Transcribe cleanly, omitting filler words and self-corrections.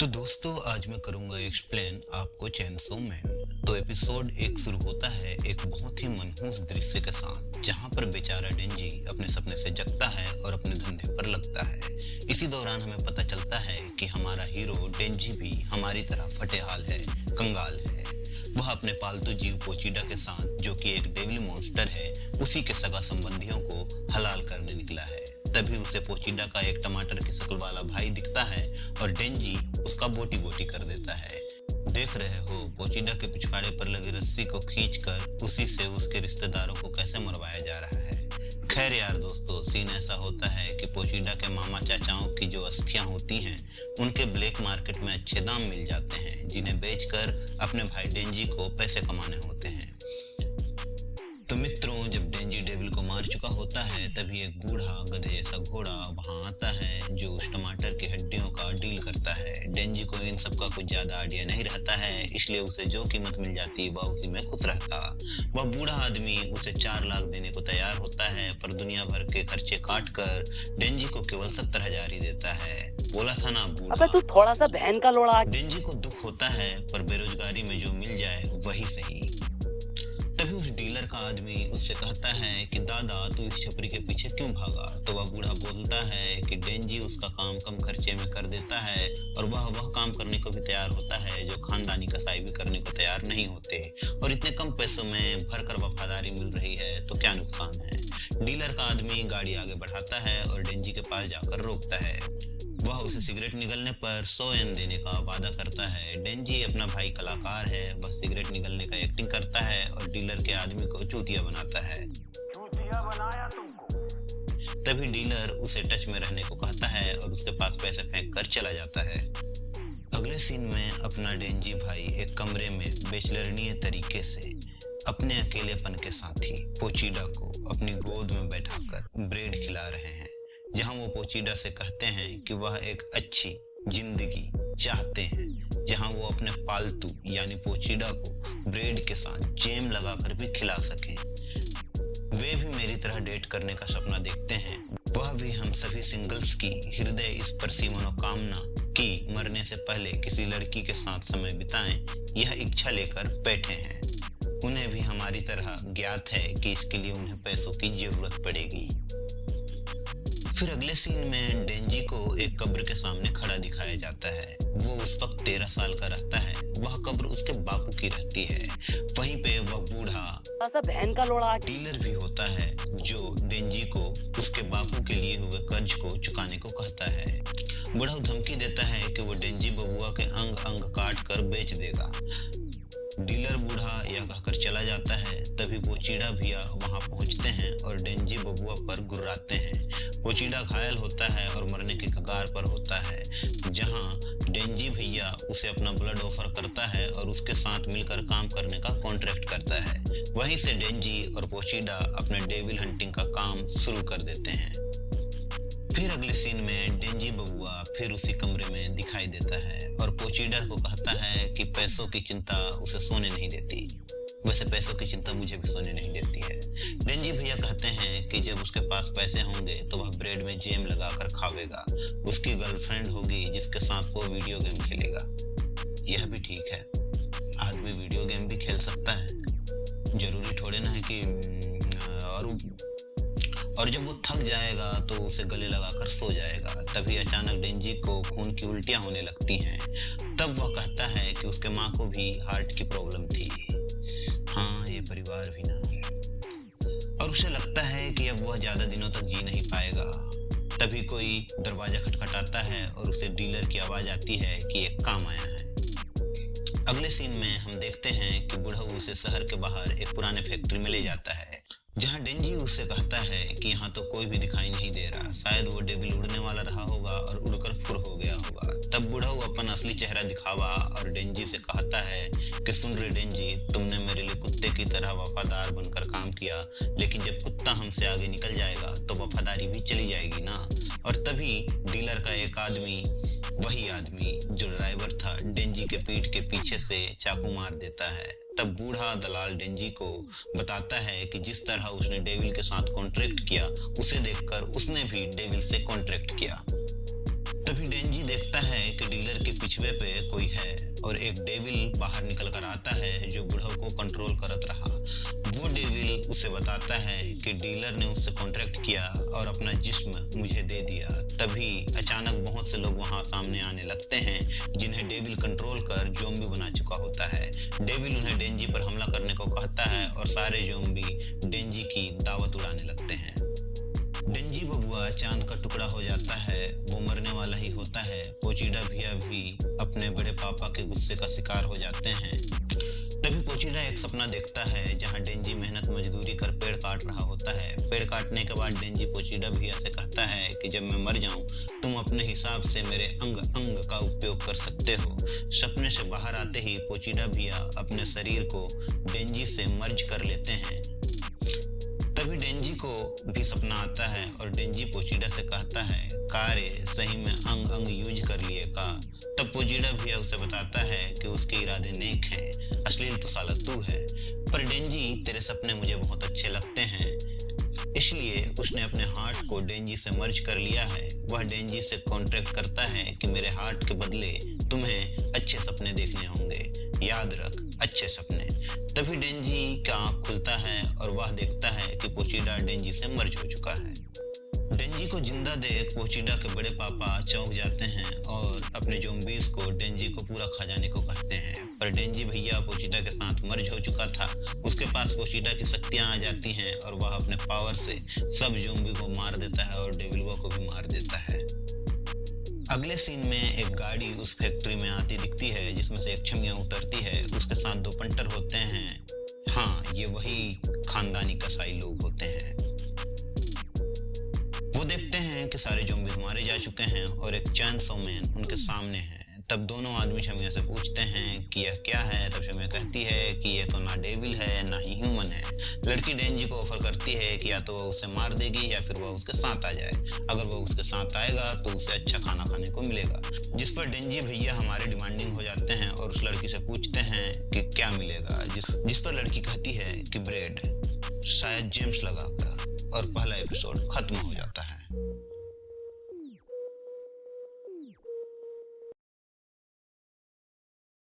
तो दोस्तों आज मैं करूंगा एक्सप्लेन आपको चेनसो मैन। तो एपिसोड 1 शुरू होता है एक बहुत ही मनहूस दृश्य के साथ, जहां पर बेचारा डेंजी अपने सपने से जगता है और अपने धंधे पर लगता है। इसी दौरान हमें पता चलता है कि हमारा हीरो डेंजी भी हमारी तरह फटेहाल है, कंगाल है। वह अपने पालतू जीव पोचीडा के साथ, जो कि एक डेविल मॉन्स्टर है, उसी के सगा संबंधियों को हलाल करने निकला है। तभी उसे पोचीडा का एक टमाटर की शक्ल वाला भाई दिखता है और डेंजी उसका बोटी बोटी कर देता है। देख रहे हो पोचीडा के पिछवाड़े पर लगी रस्सी को खींचकर उसी से उसके रिश्तेदारों को कैसे मरवाया जा रहा है। खैर यार दोस्तों, सीन ऐसा होता है कि पोचीडा के मामा चाचाओं की जो अस्थियां होती हैं उनके ब्लैक मार्केट में अच्छे दाम मिल जाते हैं, जिन्हें बेचकर अपने भाई डेंजी को पैसे कमाने होते हैं। तो मित्रों, जब डेंजी डेविल को मार चुका होता है तभी एक बूढ़ा गधे जैसा घोड़ा वहां आता है, जो उस टमाटर की हड्डियों का डील करता है। डेंजी को इन सब का कुछ ज्यादा आइडिया नहीं रहता है, इसलिए उसे जो कीमत मिल जाती है वह उसी में खुश रहता। वह बूढ़ा आदमी उसे 4 लाख देने को तैयार होता है, पर दुनिया भर के खर्चे काट कर डेंजी को केवल 70,000 ही देता है। बोला था ना बूढ़ा। अबे तू थोड़ा सा बहन का लोड़ा। डेंजी को दुख होता है, पर बेरोजगारी में जो मिल जाए वही सही। तभी उस डीलर का आदमी उससे कहता है कि दादा तू इस छपरी के पीछे क्यों भागा। तो वह बूढ़ा बोलता है कि डेंजी उसका काम कम खर्चे में कर देता है और वह काम करने को भी तैयार होता है जो खानदानी कसाई भी करने को तैयार नहीं होते, और इतने कम पैसों में भरकर वफादारी मिल रही है तो क्या नुकसान है। डीलर का आदमी गाड़ी आगे बढ़ाता है और डेंजी के पास जाकर रोकता है। वह उसे सिगरेट निगलने पर 100 येन देने का वादा करता है। डेंजी अपना भाई कलाकार है, वह सिगरेट निगलने का एक्टिंग करता है और डीलर के आदमी को चूतिया बनाता है। चूतिया बनाया तुमको। तभी डीलर उसे टच में रहने को कहता है और उसके पास पैसे फेंक कर चला जाता है। अगले सीन में अपना डेंजी भाई एक कमरे में बेचलरणीय तरीके से अपने अकेलेपन के साथी पोचीडा को अपनी गोद में बैठाकर ब्रेड खिला रहे हैं, जहां वो पोचीडा से कहते हैं कि वह एक अच्छी जिंदगी चाहते हैं, जहां वो अपने पालतू यानी पोचीडा को ब्रेड के साथ जैम लगाकर भी खिला सकें। वे भी मेरी तरह डेट करने का सपना देखते हैं, वह भी हम सभी सिंगल्स की हृदय स्पर्शी मनोकामना की मरने से पहले किसी लड़की के साथ समय बिताएं, यह इच्छा लेकर बैठे हैं। उन्हें भी हमारी तरह ज्ञात है कि इसके लिए उन्हें पैसों की जरूरत पड़ेगी। फिर अगले सीन में डेंजी को एक कब्र के सामने खड़ा दिखाया जाता है। वो उस वक्त 13 साल का रहता है। वह कब्र उसके बापू की रहती है। वहीं पे वह बूढ़ा ऐसा बहन का लोड़ा डीलर भी होता है, जो डेंजी को उसके बापू के लिए हुए कर्ज को चुकाने को कहता है। बूढ़ा धमकी देता है कि वो डेंजी बबुआ के अंग अंग काट कर बेच देगा। डीलर बूढ़ा यह कहकर चला जाता है। तभी पोचीडा भैया वहां पहुंचते हैं और डेंजी बबुआ पर गुर्राते हैं। पोचीडा घायल होता है और मरने के कगार पर होता है, जहां डेंजी भैया उसे अपना ब्लड ऑफर करता है और उसके साथ मिलकर काम करने का कॉन्ट्रैक्ट करता है। वहीं से डेंजी और पोचीडा अपने डेविल हंटिंग का काम शुरू कर देते हैं। फिर अगले सीन में डेंजी बबुआ फिर उसी कमरे में दिखाई देता है और पोचीडा को कहता है कि पैसों की चिंता उसे सोने नहीं देती। वैसे पैसों की चिंता मुझे भी सोने नहीं देती है। डेंजी भैया कहते हैं कि जब उसके पास पैसे होंगे तो वह ब्रेड में जैम लगाकर खावेगा। उसकी गर्लफ्रेंड होगी जिसके साथ वो वीडियो गेम खेलेगा। यह भी ठीक है, आदमी वीडियो गेम भी खेल सकता है, जरूरी थोड़े ना है कि और जब वो थक जाएगा तो उसे गले लगाकर सो जाएगा। तभी अचानक डेंजी को खून की उल्टियां होने लगती हैं। तब वह कहता है कि उसके माँ को भी हार्ट की प्रॉब्लम थी। हाँ, ये परिवार भी ना। और उसे लगता है कि अब वह ज्यादा दिनों तक जी नहीं पाएगा। तभी कोई दरवाजा खटखटाता है और उसे डीलर की आवाज आती है कि एक काम आया है। अगले सीन में हम देखते हैं कि बूढ़ा उसे शहर के बाहर एक पुराने फैक्ट्री में ले जाता है, जहां डेंजी उससे कहता है कि यहाँ तो कोई भी दिखाई नहीं दे रहा, शायद वो डेविल उड़ने वाला रहा होगा और उड़कर फुर हो गया होगा। तब बूढ़ा अपन असली चेहरा दिखावा और डेंजी से कहता है कि सुन रे डेंजी, तुमने मेरे लिए कुत्ते की तरह वफादार बनकर काम किया, लेकिन जब कुत्ता हमसे आगे निकल जाएगा तो वफादारी भी चली जाएगी ना। और तभी डीलर का एक आदमी, वही आदमी जो ड्राइवर था, डेंजी के पीठ के पीछे से चाकू मार देता है। तब बूढ़ा दलाल डेंजी को बताता है कि जिस तरह उसने डेविल के साथ कॉन्ट्रैक्ट किया, उसे देखकर उसने भी डेविल से कॉन्ट्रैक्ट किया। तभी डेंजी देखता है कि डीलर के बिछवे पे कोई है और एक डेविल बाहर निकल कर आता है जो बुढ़ऊ को कंट्रोल करत रहा। वो डेविल उसे बताता है कि डीलर ने उससे कॉन्ट्रैक्ट किया और अपना जिस्म मुझे दे दिया। तभी अचानक बहुत से लोग वहां सामने आने लगते हैं जिन्हें डेविल कंट्रोल कर ज़ॉम्बी बना चुका होता है। डेविल उन्हें डेंजी पर हमला करने को कहता है और सारे ज़ॉम्बी डेंजी की दावत उड़ाने लगते हैं। डेंजी बबुआ चांद का टुकड़ा हो जाता है, वो मरने वाला ही होता है। पोचीडा भैया भी अपने बड़े पापा के गुस्से का शिकार हो जाते हैं। तभी पोचीडा एक सपना देखता है जहां डेंजी मेहनत मजदूरी कर पेड़ काट रहा होता है। पेड़ काटने के बाद डेंजी पोचीडा भैया से कहता है कि जब मैं मर जाऊं तुम अपने हिसाब से मेरे अंग अंग का उपयोग कर सकते हो। सपने से बाहर आते ही पोचीडा भैया अपने शरीर को डेंजी से मर्ज कर लेते हैं। तभी डेंजी को भी सपना आता है और डेंजी पोचीडा से कहता है कारे सही में अंग अंग यूज कर लिए का। तब पोचीडा भैया उसे बताता है कि उसके इरादे नेक हैं, अश्लील तो साला तू है। पर डेंजी तेरे सपने मुझे बहुत अच्छे लगते हैं, इसलिए उसने अपने हार्ट को डेंजी से मर्ज कर लिया है। वह डेंजी से कॉन्ट्रैक्ट करता है कि मेरे हार्ट के बदले तुम्हें अच्छे सपने देखने होंगे, याद रख अच्छे सपने। तभी डेंजी का आंख खुलता है और वह देखता है कि पोचीडा डेंजी से मर्ज हो चुका है। डेंजी को जिंदा देख पोचीडा के बड़े पापा चौंक जाते हैं और अपने ज़ॉम्बीज को डेंजी को पूरा खा जाने को कहते हैं। पर डेंजी भैया पोचीडा के साथ मर्ज हो चुका था, उसके पास पोचीडा की शक्तियां आ जाती हैं और वह अपने पावर से सब ज़ॉम्बी को मार देता है और डेविलवा को भी मार देता है। अगले सीन में एक गाड़ी उस फैक्ट्री में आती दिखती है जिसमें से एक छमिया उतरती है, उसके साथ 2 पंटर होते हैं। हाँ, ये वही खानदानी कसाई लोग होते हैं। वो देखते हैं कि सारे ज़ॉम्बीज मारे जा चुके हैं और एक चैनसॉ मैन उनके सामने है। तब दोनों आदमी शमिया से पूछते हैं कि यह क्या है। तब शमिया कहती है कि यह तो ना डेविल है ना ही ह्यूमन है। लड़की डेंजी को ऑफर करती है कि या तो वह उसे मार देगी या फिर वह उसके साथ आ जाए। अगर वह उसके साथ आएगा तो उसे अच्छा खाना खाने को मिलेगा। जिस पर डेंजी भैया हमारे डिमांडिंग हो जाते हैं और उस लड़की से पूछते हैं कि क्या मिलेगा। जिस पर लड़की कहती है कि ब्रेड, शायद जेम्स लगाकर, और पहला एपिसोड खत्म हो जाता है।